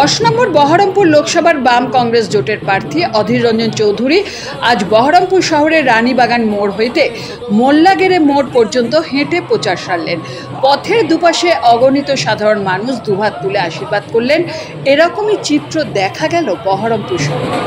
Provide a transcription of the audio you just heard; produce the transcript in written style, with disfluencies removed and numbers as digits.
10 নম্বর বহরমপুর লোকসভার বাম কংগ্রেস জোটের প্রার্থী অধীর রঞ্জন চৌধুরী আজ বহরমপুর শহরের রানীবাগান মোড় হইতে মোল্লাগেরে মোড় পর্যন্ত হেঁটে প্রচার সারলেন। পথের দুপাশে অগণিত সাধারণ মানুষ দুহাত তুলে আশীর্বাদ করলেন। এরকমই চিত্র দেখা গেল বহরমপুর শহরে।